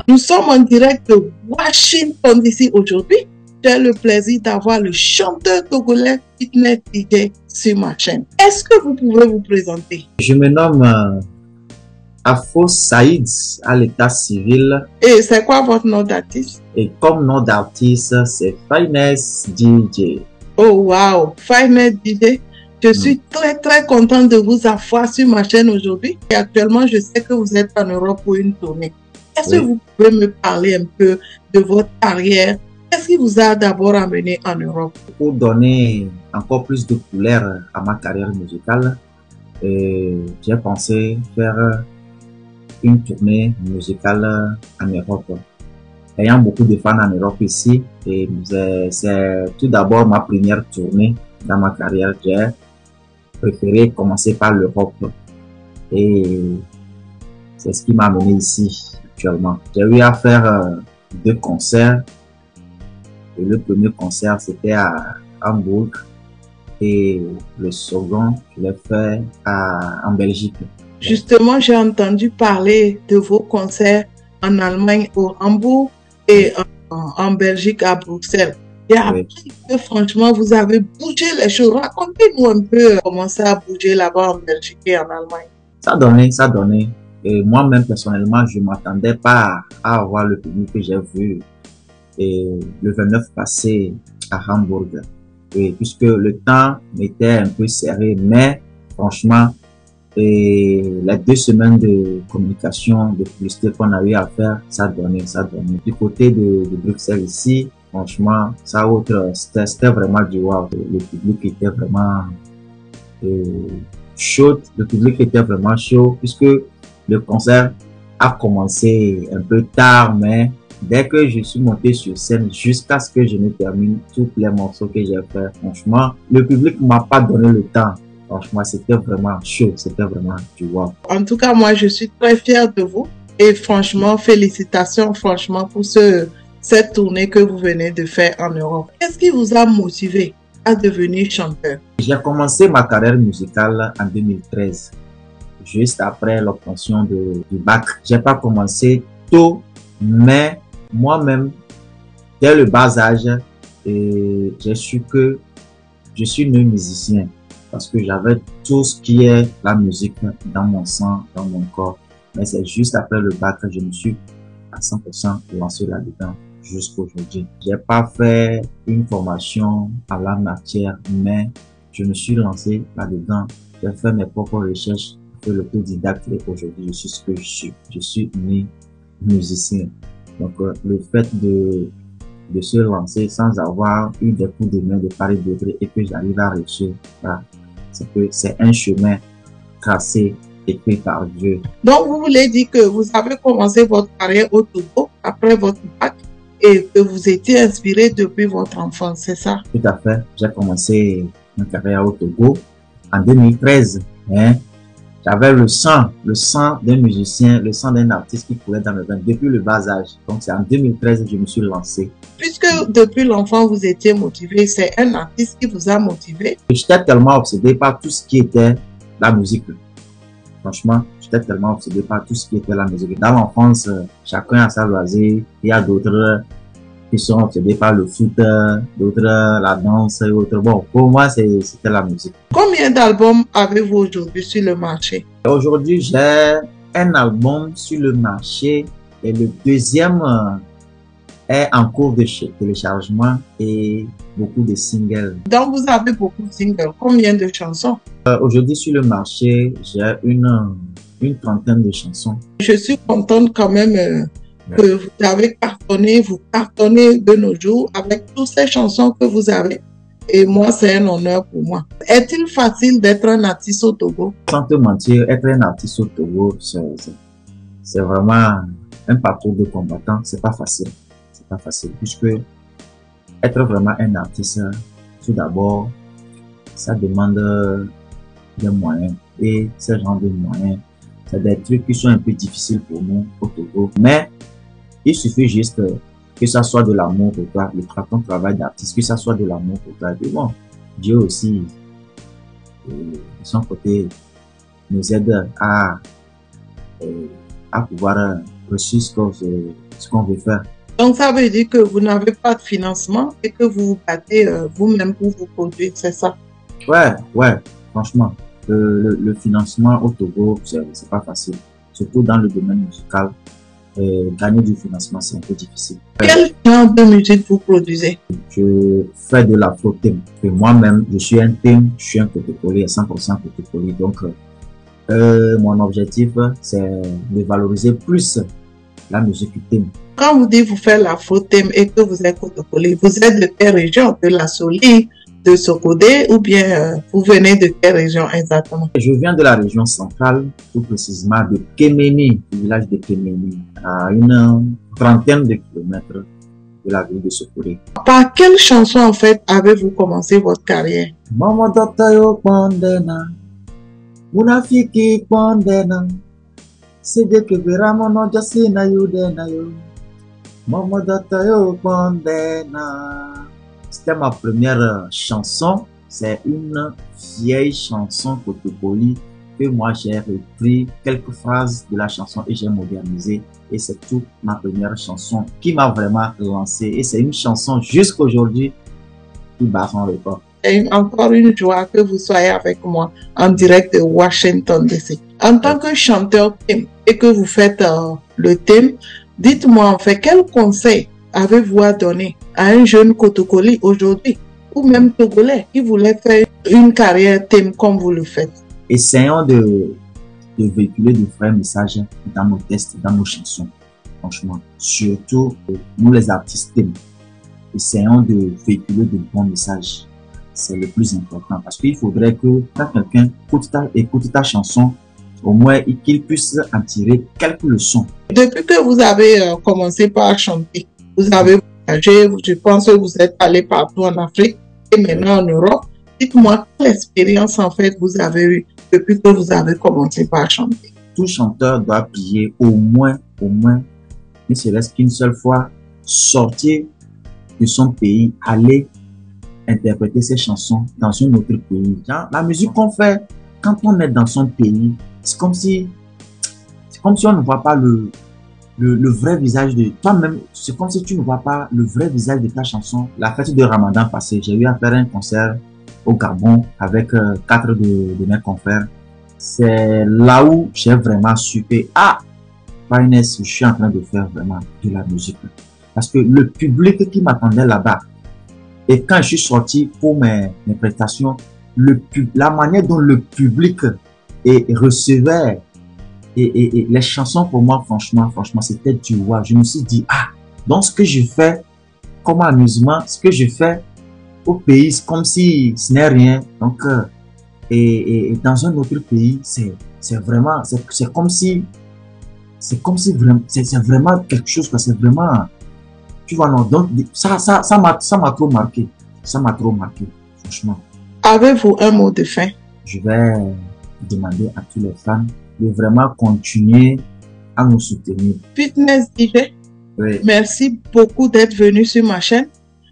Nous sommes en direct de Washington DC aujourd'hui. J'ai le plaisir d'avoir le chanteur togolais Fitness DJ sur ma chaîne. Est-ce que vous pouvez vous présenter? Je me nomme Afro Saïd à l'état civil. Et c'est quoi votre nom d'artiste? Et comme nom d'artiste, c'est Finesse DJ. Oh wow, Finesse DJ. Je suis très contente de vous avoir sur ma chaîne aujourd'hui. Et actuellement, je sais que vous êtes en Europe pour une tournée. Est-ce que vous pouvez me parler un peu de votre carrière? Qu'est-ce qui vous a d'abord amené en Europe? Pour donner encore plus de couleur à ma carrière musicale, j'ai pensé faire une tournée musicale en Europe. Ayant beaucoup de fans en Europe ici, et c'est tout d'abord ma première tournée dans ma carrière. J'ai préféré commencer par l'Europe et c'est ce qui m'a amené ici actuellement. J'ai eu à faire 2 concerts et le premier concert c'était à Hambourg et le second je l'ai fait en Belgique. Justement, j'ai entendu parler de vos concerts en Allemagne au Hambourg et en Belgique à Bruxelles. Et après que franchement, vous avez bougé les choses. Racontez-nous un peu comment ça a bougé là-bas en Belgique et en Allemagne. Ça donnait. Et moi-même, personnellement, je ne m'attendais pas à avoir le public que j'ai vu le 29 passé à Hambourg. Et puisque le temps m'était un peu serré, mais franchement, et les 2 semaines de communication, de publicité qu'on a eu à faire, ça donnait. Du côté de Bruxelles ici, franchement, c'était vraiment du wow. Le public était vraiment chaud. Le public était vraiment chaud puisque le concert a commencé un peu tard, mais dès que je suis monté sur scène, jusqu'à ce que je ne termine tous les morceaux que j'ai fait, franchement, le public m'a pas donné le temps. Franchement, c'était vraiment chaud, c'était vraiment du wow. En tout cas, moi, je suis très fière de vous et franchement, félicitations franchement pour cette tournée que vous venez de faire en Europe. Qu'est-ce qui vous a motivé à devenir chanteur? J'ai commencé ma carrière musicale en 2013, juste après l'obtention du bac. J'ai pas commencé tôt, mais moi-même, dès le bas âge, j'ai su que je suis né musicien parce que j'avais tout ce qui est la musique dans mon sang, dans mon corps. Mais c'est juste après le bac que je me suis à 100% lancé là-dedans jusqu'à aujourd'hui. J'ai pas fait une formation à la matière, mais je me suis lancé là-dedans. J'ai fait mes propres recherches, j'ai fait l'autodidacte et aujourd'hui je suis ce que je suis. Je suis né musicien. Donc le fait de se lancer sans avoir eu des coups de main de part et d'autre et que j'arrive à réussir, voilà, c'est que c'est un chemin tracé, écrit par Dieu. Donc, vous voulez dire que vous avez commencé votre carrière au Togo après votre bac et que vous étiez inspiré depuis votre enfance, c'est ça? Tout à fait. J'ai commencé ma carrière au Togo en 2013. Hein. J'avais le sang d'un musicien, le sang d'un artiste qui coulait dans mes veines depuis le bas âge. Donc, c'est en 2013 que je me suis lancé. Puisque depuis l'enfant, vous étiez motivé, c'est un artiste qui vous a motivé? J'étais tellement obsédé par tout ce qui était la musique. Franchement, j'étais tellement obsédé par tout ce qui était la musique. Dans l'enfance, chacun a sa loisir. Il y a d'autres qui sont obsédés par le foot, d'autres la danse et autres. Bon, pour moi, c'était la musique. Combien d'albums avez-vous aujourd'hui sur le marché? Aujourd'hui, j'ai un album sur le marché et le deuxième est en cours de téléchargement et beaucoup de singles. Donc, vous avez beaucoup de singles. Combien de chansons? Aujourd'hui, sur le marché, j'ai une trentaine de chansons. Je suis contente quand même que vous avez cartonné, vous cartonnez de nos jours avec toutes ces chansons que vous avez. Et moi, c'est un honneur pour moi. Est-il facile d'être un artiste au Togo? Sans te mentir, être un artiste au Togo, c'est vraiment un parcours de combattant. C'est pas facile. C'est pas facile. Puisque être vraiment un artiste, tout d'abord, ça demande des moyens. Et ce genre de moyens, c'est des trucs qui sont un peu difficiles pour nous au Togo. Mais il suffit juste que ça soit de l'amour pour toi, ton travail d'artiste, que ça soit de l'amour pour toi. Et bon, Dieu aussi, de son côté, nous aide à pouvoir reçu ce qu'on veut faire. Donc, ça veut dire que vous n'avez pas de financement et que vous vous battez vous-même pour vous produire, c'est ça? Ouais, franchement, le financement au Togo, c'est pas facile. Surtout dans le domaine musical, gagner du financement, c'est un peu difficile. Quel genre de musique vous produisez? Je fais de l'afro-thème. Et moi-même, je suis un thème, je suis un cotocolé, à 100% cotocolé. Donc, mon objectif, c'est de valoriser plus la musique thème. Quand vous dites vous faites l'afro-thème et que vous êtes cotocolé, vous êtes de quelle région? De la Soli, de Sokodé ou bien vous venez de quelle région exactement? Je viens de la région centrale, tout précisément de Kéméni, le village de Kéméni, à une trentaine de kilomètres de la ville de Sokodé. Par quelle chanson en fait avez-vous commencé votre carrière? Mama Datayo Pandena, Munafiki Pandena, c'est de que Veramono Jasina Yudenayo. Mama Datayo Pandena. C'était ma première chanson. C'est une vieille chanson cotopoli que moi j'ai repris quelques phrases de la chanson et j'ai modernisé. Et c'est toute ma première chanson qui m'a vraiment lancé. Et c'est une chanson jusqu'à aujourd'hui qui bat son record. C'est encore une joie que vous soyez avec moi en direct de Washington DC. En tant que chanteur thème et que vous faites le thème, dites-moi en fait quel conseil avez-vous à donner à un jeune Kotokoli aujourd'hui ou même Togolais qui voulait faire une carrière thème comme vous le faites? Essayons de véhiculer de vrais messages dans nos textes, dans nos chansons. Franchement, surtout nous les artistes thèmes. Essayons de véhiculer de bons messages. C'est le plus important parce qu'il faudrait que quand quelqu'un écoute ta chanson, au moins qu'il puisse en tirer quelques leçons. Depuis que vous avez commencé par chanter, vous avez voyagé, je pense que vous êtes allé partout en Afrique et maintenant en Europe. Dites-moi quelle expérience en fait vous avez eue depuis que vous avez commencé par chanter. Tout chanteur doit prier au moins, ne serait-ce qu'une seule fois, sortir de son pays, aller interpréter ses chansons dans un autre pays. Genre, la musique qu'on fait quand on est dans son pays, c'est comme si on ne voit pas le vrai visage de toi-même. C'est comme si tu ne vois pas le vrai visage de ta chanson. La fête de Ramadan passée, j'ai eu à faire un concert au Gabon avec 4 de mes confrères. C'est là où j'ai vraiment su que Finesse, je suis en train de faire vraiment de la musique. Parce que le public qui m'attendait là-bas, et quand je suis sorti pour mes prestations, la manière dont le public recevait et les chansons pour moi, franchement, c'était du wow. Je me suis dit, donc ce que je fais comme amusement, ce que je fais au pays, c'est comme si ce n'est rien. Donc, et dans un autre pays, c'est vraiment, c'est comme si vraiment, c'est vraiment quelque chose, c'est vraiment, tu vois, non, donc, ça m'a trop marqué. Ça m'a trop marqué, franchement. Avez-vous un mot de fin? Je vais demander à tous les fans de vraiment continuer à nous soutenir. Fitness DJ, oui. Merci beaucoup d'être venu sur ma chaîne.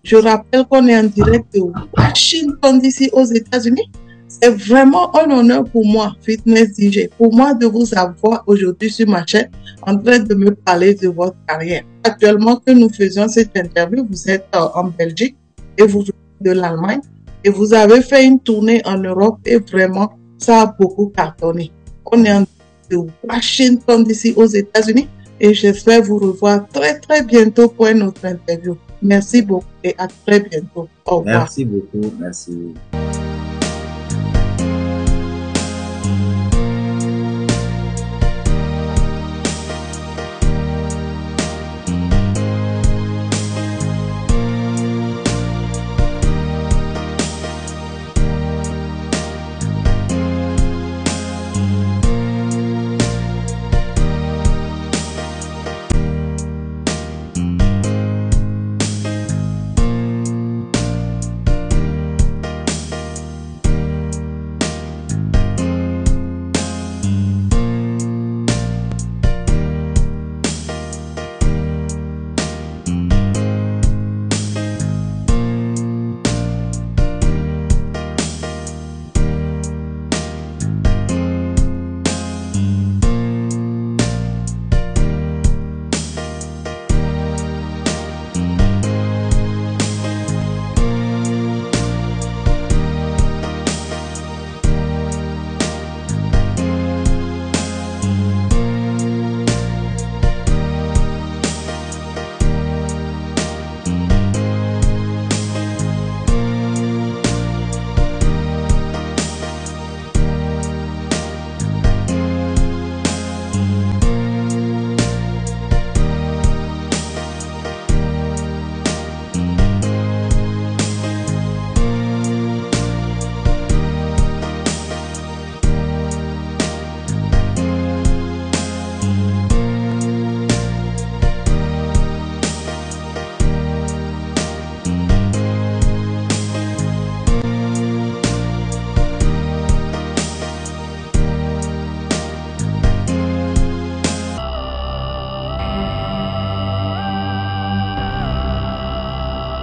Je rappelle qu'on est en direct de Washington DC aux États-Unis. C'est vraiment un honneur pour moi, Fitness DJ, pour moi de vous avoir aujourd'hui sur ma chaîne en train de me parler de votre carrière. Actuellement que nous faisions cette interview, vous êtes en Belgique et vous venez de l'Allemagne et vous avez fait une tournée en Europe et vraiment, ça a beaucoup cartonné. On est en de Washington DC aux États-Unis et j'espère vous revoir très très bientôt pour une autre interview. Merci beaucoup et à très bientôt. Au revoir. Merci beaucoup. Merci.